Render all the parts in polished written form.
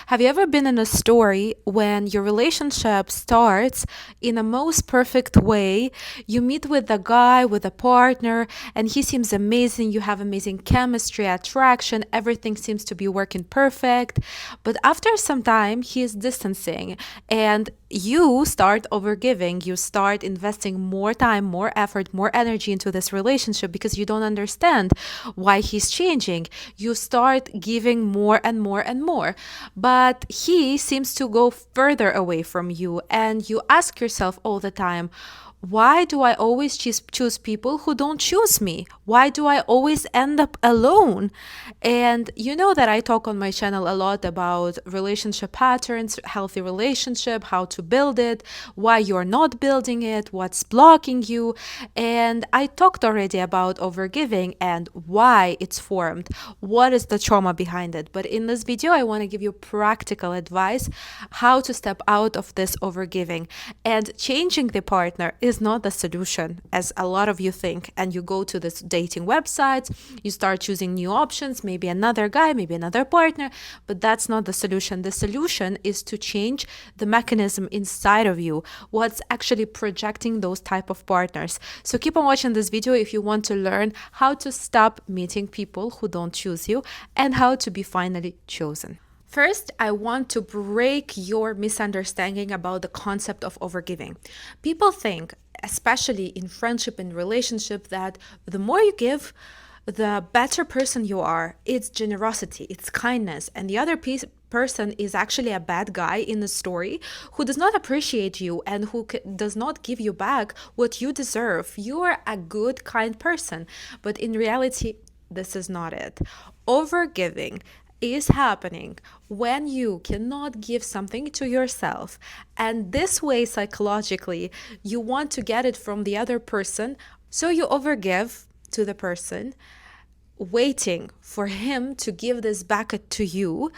Have you ever been in a story when your relationship starts in a most perfect way? You meet with a guy, with a partner, and he seems amazing. You have amazing chemistry, attraction, everything seems to be working perfect. But after some time, he is distancing, and you start overgiving. You start investing more time, more effort, more energy into this relationship because you don't understand why he's changing. You start giving more and more and more, but he seems to go further away from you, and you ask yourself all the time, why do I always choose people who don't choose me? Why do I always end up alone? And you know that I talk on my channel a lot about relationship patterns, healthy relationship, how to build it, why you're not building it, what's blocking you. And I talked already about overgiving and why it's formed, what is the trauma behind it. But in this video, I want to give you practical advice how to step out of this overgiving. And changing the partner is not the solution, as a lot of you think. And you go to this dating websites, you start choosing new options, maybe another guy, maybe another partner, but that's not the solution. The solution is to change the mechanism inside of you, what's actually projecting those type of partners. So keep on watching this video if you want to learn how to stop meeting people who don't choose you and how to be finally chosen. First, I want to break your misunderstanding about the concept of overgiving. People think, especially in friendship and relationship, that the more you give, the better person you are. It's generosity, it's kindness, and the other person is actually a bad guy in the story who does not appreciate you and who does not give you back what you deserve. You are a good, kind person, but in reality, this is not it. Overgiving is happening when you cannot give something to yourself, and this way psychologically you want to get it from the other person, so you overgive to the person, waiting for him to give this back to you.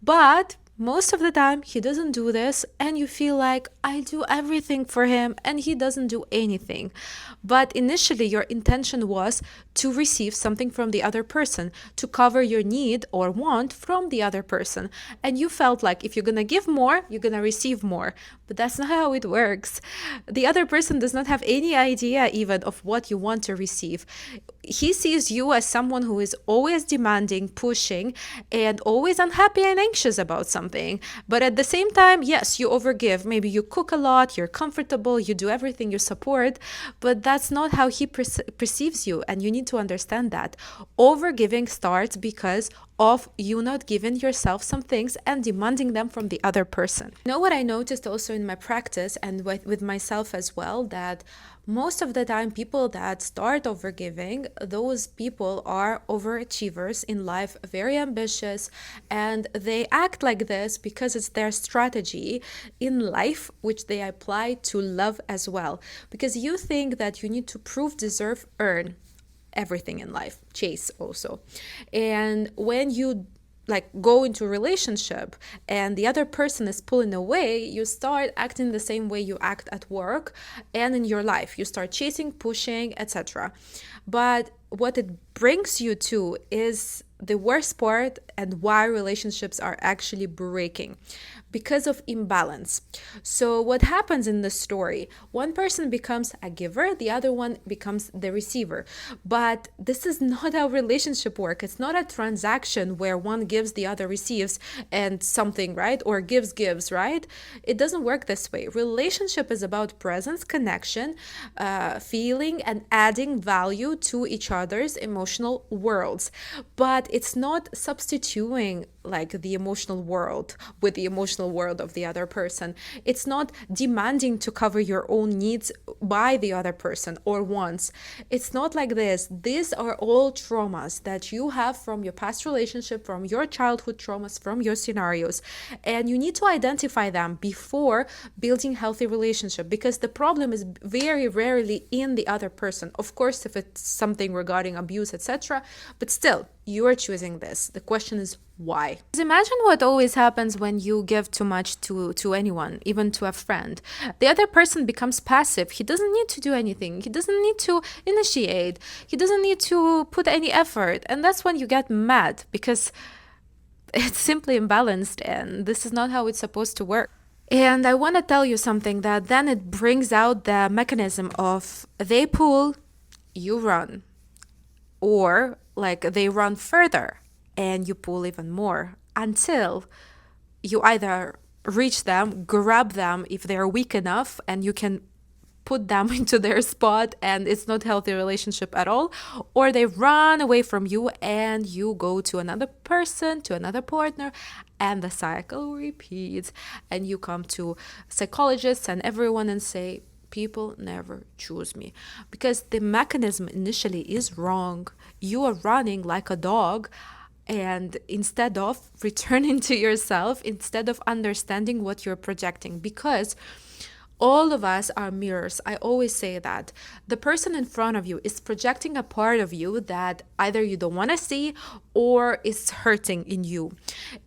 But most of the time he doesn't do this, and you feel like, I do everything for him and he doesn't do anything. But initially your intention was to receive something from the other person, to cover your need or want from the other person, and you felt like if you're gonna give more, you're gonna receive more. But that's not how it works. The other person does not have any idea even of what you want to receive. He sees you as someone who is always demanding, pushing, and always unhappy and anxious about something. But at the same time, yes, you overgive. Maybe you cook a lot, you're comfortable, you do everything, you support, but that's not how he perceives you, and you need to understand that. Overgiving starts because of you not giving yourself some things and demanding them from the other person. You know what I noticed also in my practice and with myself as well, that most of the time people that start overgiving, those people are overachievers in life, very ambitious, and they act like this because it's their strategy in life, which they apply to love as well. Because you think that you need to prove, deserve, earn everything in life, chase also. And when you go into a relationship and the other person is pulling away, you start acting the same way you act at work and in your life. You start chasing, pushing, etc. But what it brings you to is the worst part, and why relationships are actually breaking, because of imbalance. So what happens in the story? One person becomes a giver, the other one becomes the receiver. But this is not how relationship work. It's not a transaction where one gives, the other receives, and something, right? Or gives, right? It doesn't work this way. Relationship is about presence, connection, feeling, and adding value to each other's emotional worlds. But it's not substituting like the emotional world with the emotional world of the other person. It's not demanding to cover your own needs by the other person or wants. It's not like this. These are all traumas that you have from your past relationship, from your childhood traumas, from your scenarios, and you need to identify them before building healthy relationship, because the problem is very rarely in the other person. Of course, if it's something regarding abuse, etc., but still you are choosing this. The question is why? Because imagine what always happens when you give too much to anyone, even to a friend. The other person becomes passive. He doesn't need to do anything. He doesn't need to initiate. He doesn't need to put any effort. And that's when you get mad, because it's simply imbalanced, and this is not how it's supposed to work. And I want to tell you something that then it brings out the mechanism of they pull, you run, or like they run further and you pull even more until you either reach them, grab them if they're weak enough, and you can put them into their spot and it's not healthy relationship at all, or they run away from you and you go to another person, to another partner, and the cycle repeats, and you come to psychologists and everyone and say, people never choose me, because the mechanism initially is wrong. You are running like a dog, and instead of returning to yourself, instead of understanding what you're projecting, because all of us are mirrors. I always say that the person in front of you is projecting a part of you that either you don't want to see or is hurting in you.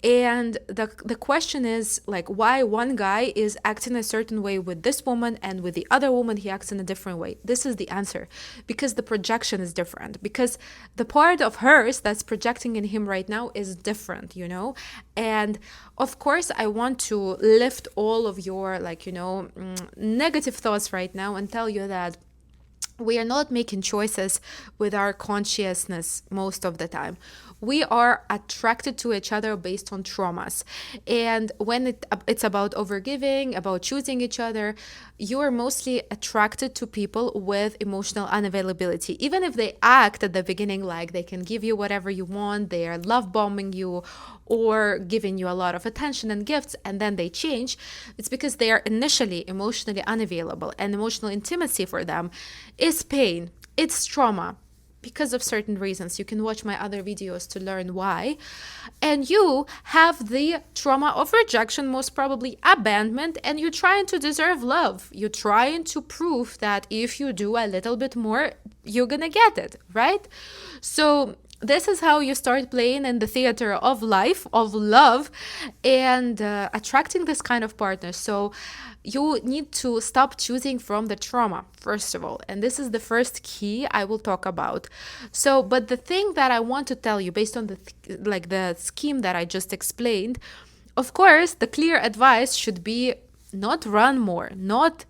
And the question is like, why one guy is acting a certain way with this woman and with the other woman he acts in a different way. This is the answer, because the projection is different, because the part of hers that's projecting in him right now is different, you know. And of course I want to lift all of your negative thoughts right now and tell you that we are not making choices with our consciousness most of the time. We are attracted to each other based on traumas. And when it's about overgiving, about choosing each other, you are mostly attracted to people with emotional unavailability. Even if they act at the beginning like they can give you whatever you want, they are love bombing you or giving you a lot of attention and gifts, and then they change, it's because they are initially emotionally unavailable. And emotional intimacy for them is pain, it's trauma, because of certain reasons. You can watch my other videos to learn why. And you have the trauma of rejection, most probably abandonment, and you're trying to deserve love. You're trying to prove that if you do a little bit more, you're gonna get it, right? So this is how you start playing in the theater of life, of love, and attracting this kind of partner. So you need to stop choosing from the trauma, first of all. And this is the first key I will talk about. So, but the thing that I want to tell you based on the scheme that I just explained, of course, the clear advice should be not run more, not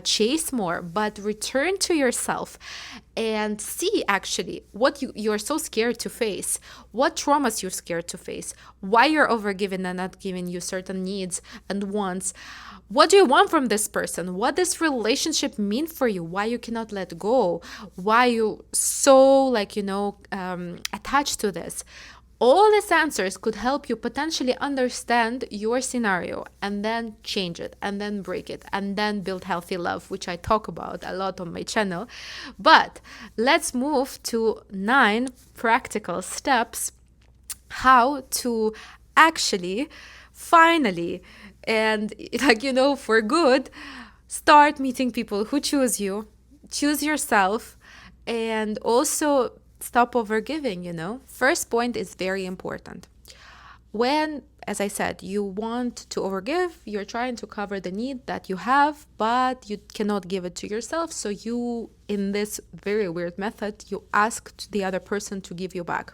chase more, but return to yourself and see actually what you're so scared to face, what traumas you're scared to face, why you're overgiving and not giving you certain needs and wants. What do you want from this person? What does relationship mean for you? Why you cannot let go? Why you so attached to this? All these answers could help you potentially understand your scenario and then change it and then break it and then build healthy love, which I talk about a lot on my channel. But let's move to 9 practical steps how to actually finally and for good start meeting people who choose you, choose yourself, and also stop overgiving. First point is very important. When, as I said, you want to overgive, you're trying to cover the need that you have, but you cannot give it to yourself. So you, in this very weird method, you ask the other person to give you back.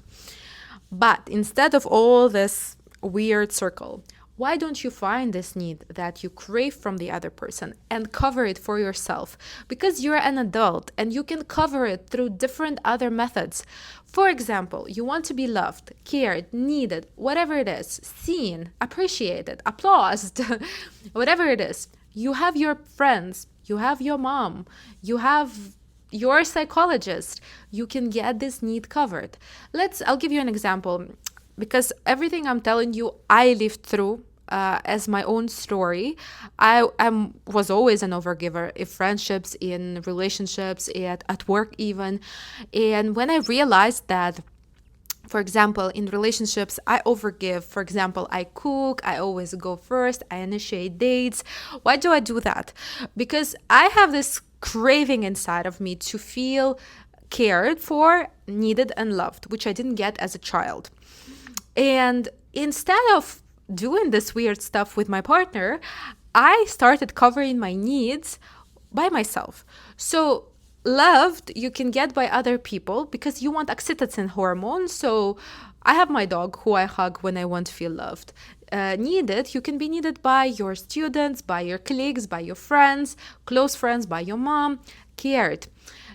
But instead of all this weird circle, why don't you find this need that you crave from the other person and cover it for yourself? Because you're an adult and you can cover it through different other methods. For example, you want to be loved, cared, needed, whatever it is, seen, appreciated, applauded, whatever it is. You have your friends, you have your mom, you have your psychologist. You can get this need covered. I'll give you an example, because everything I'm telling you, I lived through as my own story. I was always an overgiver in friendships, in relationships, at work even. And when I realized that, for example, in relationships, I overgive. For example, I cook, I always go first, I initiate dates. Why do I do that? Because I have this craving inside of me to feel cared for, needed, and loved, which I didn't get as a child. And instead of doing this weird stuff with my partner, I started covering my needs by myself. So loved you can get by other people because you want oxytocin hormone. So I have my dog who I hug when I want to feel loved. Needed, you can be needed by your students, by your colleagues, by your friends, close friends, by your mom. Cared.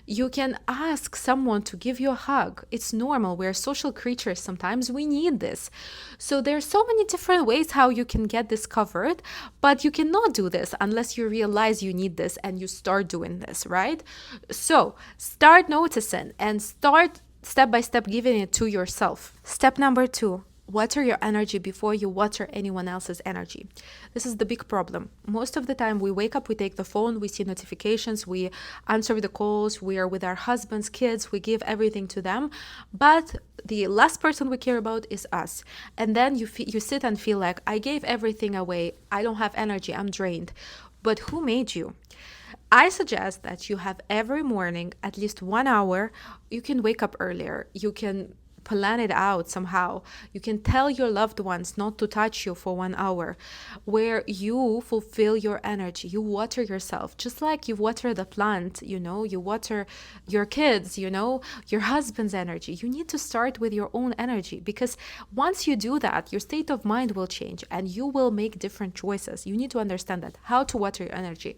You can ask someone to give you a hug. It's normal. We're social creatures. Sometimes we need this. So there's so many different ways how you can get this covered, but you cannot do this unless you realize you need this and you start doing this, right? So start noticing and start step by step giving it to yourself. Step number 2, water your energy before you water anyone else's energy. This is the big problem. Most of the time we wake up, we take the phone, we see notifications, we answer the calls, we are with our husbands, kids, we give everything to them, but the last person we care about is us. And then you sit and feel like, I gave everything away, I don't have energy, I'm drained. But who made you? I suggest that you have every morning at least 1 hour. You can wake up earlier. You can plan it out somehow. You can tell your loved ones not to touch you for 1 hour, where you fulfill your energy. You water yourself, just like you water the plant, you water your kids, your husband's energy. You need to start with your own energy, because once you do that, your state of mind will change and you will make different choices. You need to understand that, how to water your energy.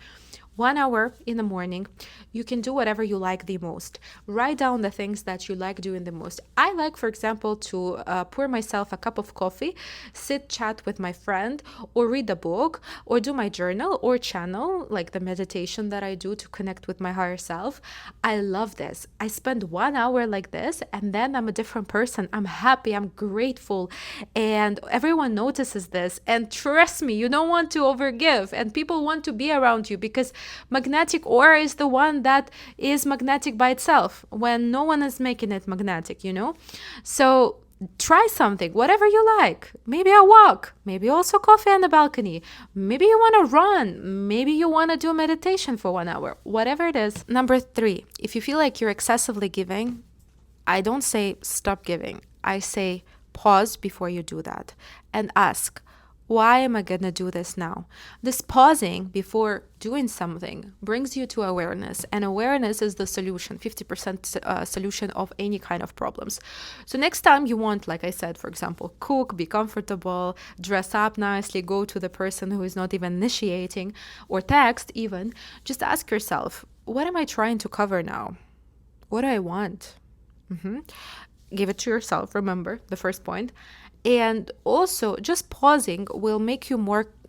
1 hour in the morning, you can do whatever you like the most. Write down the things that you like doing the most. I like, for example, to pour myself a cup of coffee, sit, chat with my friend, or read a book, or do my journal or channel, like the meditation that I do to connect with my higher self. I love this. I spend 1 hour like this, and then I'm a different person. I'm happy, I'm grateful, and everyone notices this. And trust me, you don't want to overgive, and people want to be around you, because magnetic aura is the one that is magnetic by itself when no one is making it magnetic, So try something, whatever you like. Maybe a walk, maybe also coffee on the balcony. Maybe you want to run. Maybe you want to do meditation for 1 hour, whatever it is. Number 3, if you feel like you're excessively giving, I don't say stop giving. I say pause before you do that and ask, why am I going to do this now? This pausing before doing something brings you to awareness, and awareness is the solution, 50% solution of any kind of problems. So next time you want, like I said, for example, cook, be comfortable, dress up nicely, go to the person who is not even initiating, or text even, just ask yourself, what am I trying to cover now? What do I want? Give it to yourself, remember the first point. And also, just pausing will make you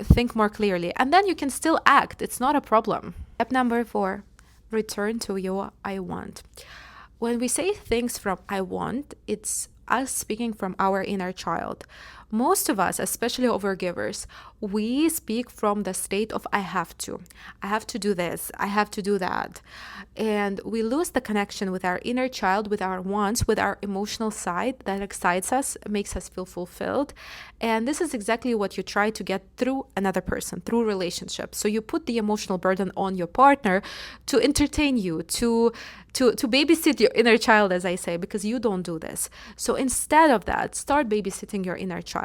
think more clearly, and then you can still act. It's not a problem. Step number 4, return to your I want. When we say things from I want, it's us speaking from our inner child. Most of us, especially overgivers, we speak from the state of I have to. I have to do this. I have to do that. And we lose the connection with our inner child, with our wants, with our emotional side that excites us, makes us feel fulfilled. And this is exactly what you try to get through another person, through relationships. So you put the emotional burden on your partner to entertain you, to babysit your inner child, as I say, because you don't do this. So instead of that, start babysitting your inner child.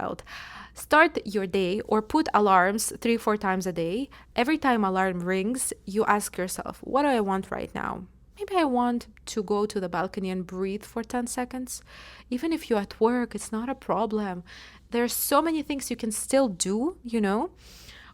Start your day, or put alarms 3-4 times a day. Every time alarm rings, you ask yourself, what do I want right now? Maybe I want to go to the balcony and breathe for 10 seconds. Even if you're at work, it's not a problem. There's so many things you can still do,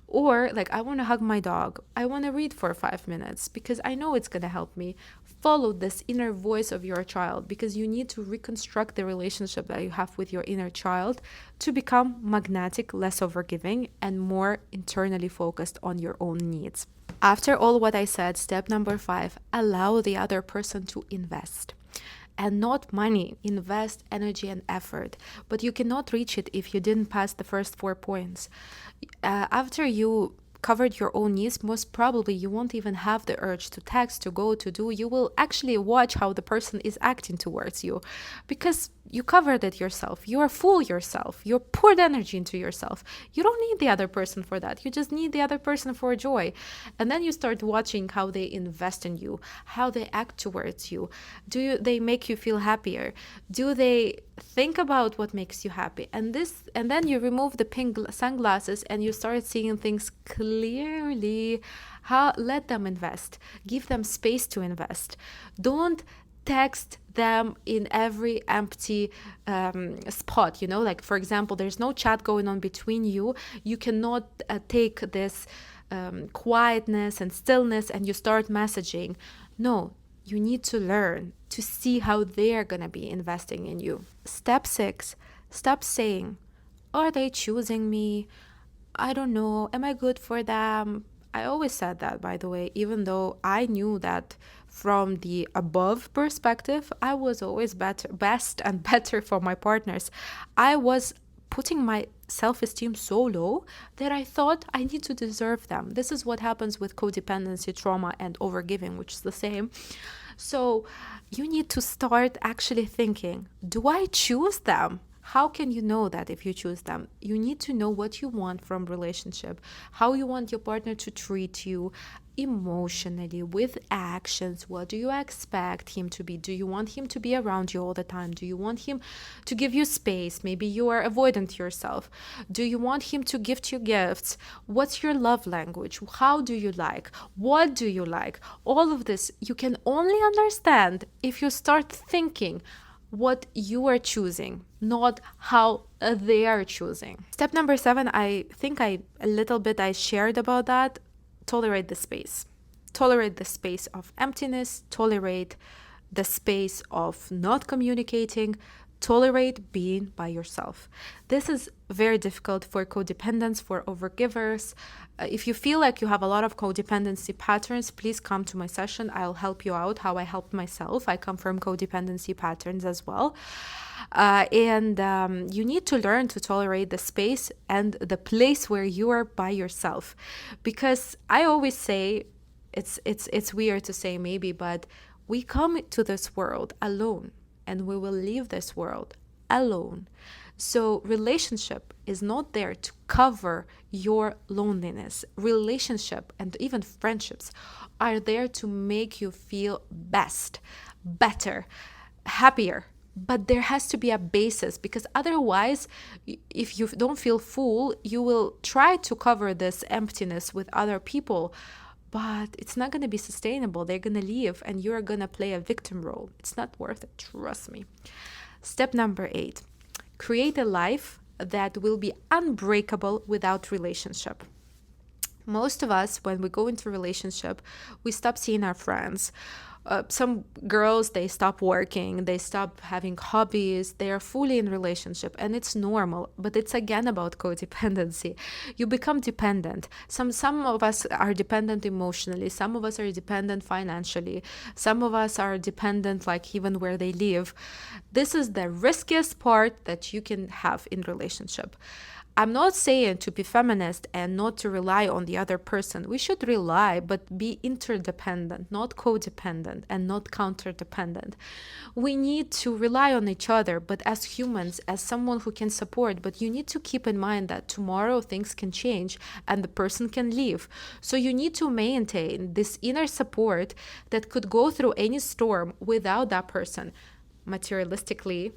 Or like, I want to hug my dog. I want to read for 5 minutes because I know it's going to help me. Follow this inner voice of your child, because you need to reconstruct the relationship that you have with your inner child to become magnetic, less overgiving, and more internally focused on your own needs. After all what I said, step number 5, allow the other person to invest. And not money, invest energy and effort. But you cannot reach it if you didn't pass the first 4 points. After you covered your own needs, most probably you won't even have the urge to text, to go, to do. You will actually watch how the person is acting towards you, because you covered it yourself. You are full yourself. You poured energy into yourself. You don't need the other person for that. You just need the other person for joy. And then you start watching how they invest in you, how they act towards you. They make you feel happier? Do they think about what makes you happy? And then you remove the pink sunglasses and you start seeing things clearly. Let them invest. Give them space to invest. Don't text them in every empty spot, like for example, there's no chat going on between you. You cannot take this quietness and stillness and you start messaging. No, you need to learn to see how they're gonna be investing in you. Step 6, stop saying, are they choosing me? I don't know. Am I good for them? I always said that, by the way, even though I knew that from the above perspective, I was always best and better for my partners. I was putting my self-esteem so low that I thought I need to deserve them. This is what happens with codependency, trauma, and overgiving, which is the same. So you need to start actually thinking, do I choose them? How can you know that if you choose them? You need to know what you want from relationship, how you want your partner to treat you emotionally with actions. What do you expect him to be? Do you want him to be around you all the time? Do you want him to give you space? Maybe you are avoidant yourself. Do you want him to gift you gifts? What's your love language? How do you like? What do you like? All of this you can only understand if you start thinking what you are choosing, not how they are choosing. Step number 7, I think I shared about that. Tolerate the space. Tolerate the space of emptiness, tolerate the space of not communicating, tolerate being by yourself. This is very difficult for codependents, for overgivers. If you feel like you have a lot of codependency patterns, please come to my session. I'll help you out how I helped myself. I come from codependency patterns as well. And you need to learn to tolerate the space and the place where you are by yourself. Because I always say, it's weird to say maybe, but we come to this world alone and we will leave this world alone. So relationship is not there to cover your loneliness. Relationship and even friendships are there to make you feel best, better, happier. But there has to be a basis, because otherwise, if you don't feel full, you will try to cover this emptiness with other people, but it's not going to be sustainable. They're going to leave and you're going to play a victim role. It's not worth it, trust me. Step number 8, create a life that will be unbreakable without relationship. Most of us, when we go into a relationship, we stop seeing our friends. Some girls, they stop working, they stop having hobbies, they are fully in relationship, and it's normal. But it's again about codependency. You become dependent. Some of us are dependent emotionally, some of us are dependent financially, some of us are dependent like even where they live. This is the riskiest part that you can have in relationship. I'm not saying to be feminist and not to rely on the other person. We should rely, but be interdependent, not codependent and not counterdependent. We need to rely on each other, but as humans, as someone who can support. But you need to keep in mind that tomorrow things can change and the person can leave. So you need to maintain this inner support that could go through any storm without that person, materialistically,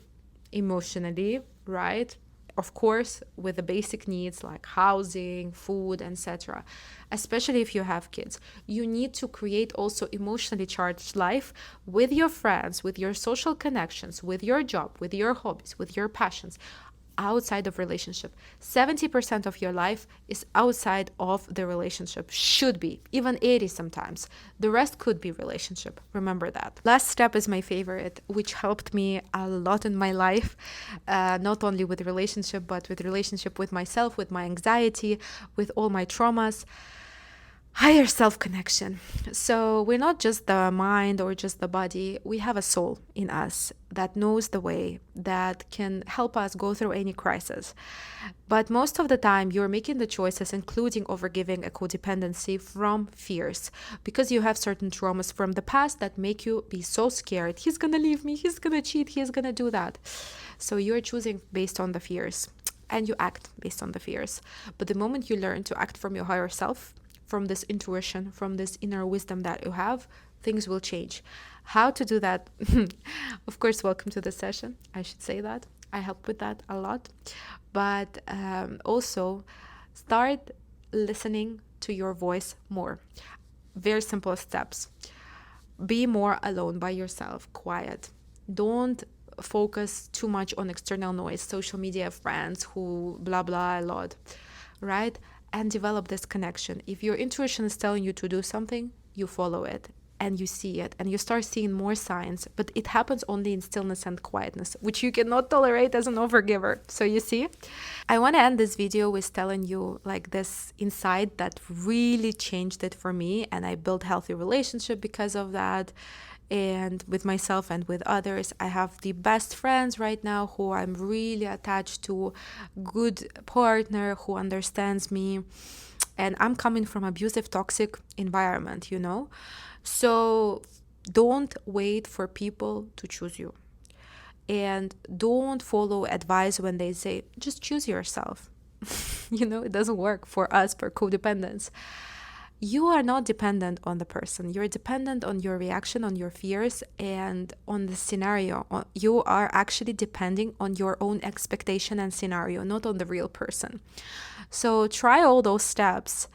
emotionally, right? Of course, with the basic needs like housing, food, etc. Especially if you have kids, you need to create also emotionally charged life with your friends, with your social connections, with your job, with your hobbies, with your passions, outside of relationship. 70% of your life is outside of the relationship, should be even 80 sometimes. The rest could be relationship, remember that. Last step is my favorite, which helped me a lot in my life, not only with relationship but with relationship with myself, with my anxiety, with all my traumas. Higher self connection. So we're not just the mind or just the body. We have a soul in us that knows the way, that can help us go through any crisis. But most of the time, you're making the choices, including overgiving a codependency, from fears, because you have certain traumas from the past that make you be so scared. He's gonna leave me, he's gonna cheat, he's gonna do that. So you're choosing based on the fears and you act based on the fears. But the moment you learn to act from your higher self, from this intuition, from this inner wisdom that you have, things will change. How to do that? Of course, welcome to the session. I should say that. I help with that a lot. But also start listening to your voice more. Very simple steps. Be more alone by yourself, quiet. Don't focus too much on external noise, social media, friends who blah blah a lot, right? And develop this connection. If your intuition is telling you to do something, you follow it and you see it and you start seeing more signs, but it happens only in stillness and quietness, which you cannot tolerate as an overgiver. So you see, I want to end this video with telling you like this insight that really changed it for me, and I built healthy relationship because of that, and with myself and with others. I have the best friends right now who I'm really attached to, good partner who understands me, and I'm coming from abusive, toxic environment, you know? So don't wait for people to choose you. And don't follow advice when they say, just choose yourself. You know, it doesn't work for us, for codependence. You are not dependent on the person. You're dependent on your reaction, on your fears, and on the scenario. You are actually depending on your own expectation and scenario, not on the real person. So try all those steps,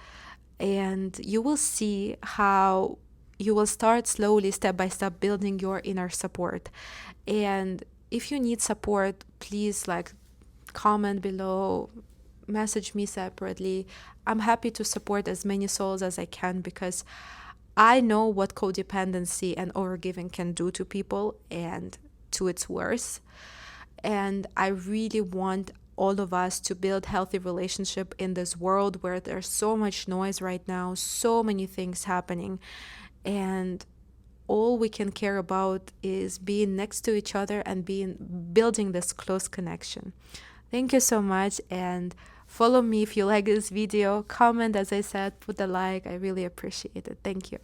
and you will see how you will start slowly, step by step, building your inner support. And if you need support, please like comment below, message me separately. I'm happy to support as many souls as I can, because I know what codependency and overgiving can do to people and to its worst. And I really want all of us to build healthy relationship in this world where there's so much noise right now, so many things happening, and all we can care about is being next to each other and building this close connection. Thank you so much, and follow me if you like this video. Comment, as I said, put a like. I really appreciate it. Thank you.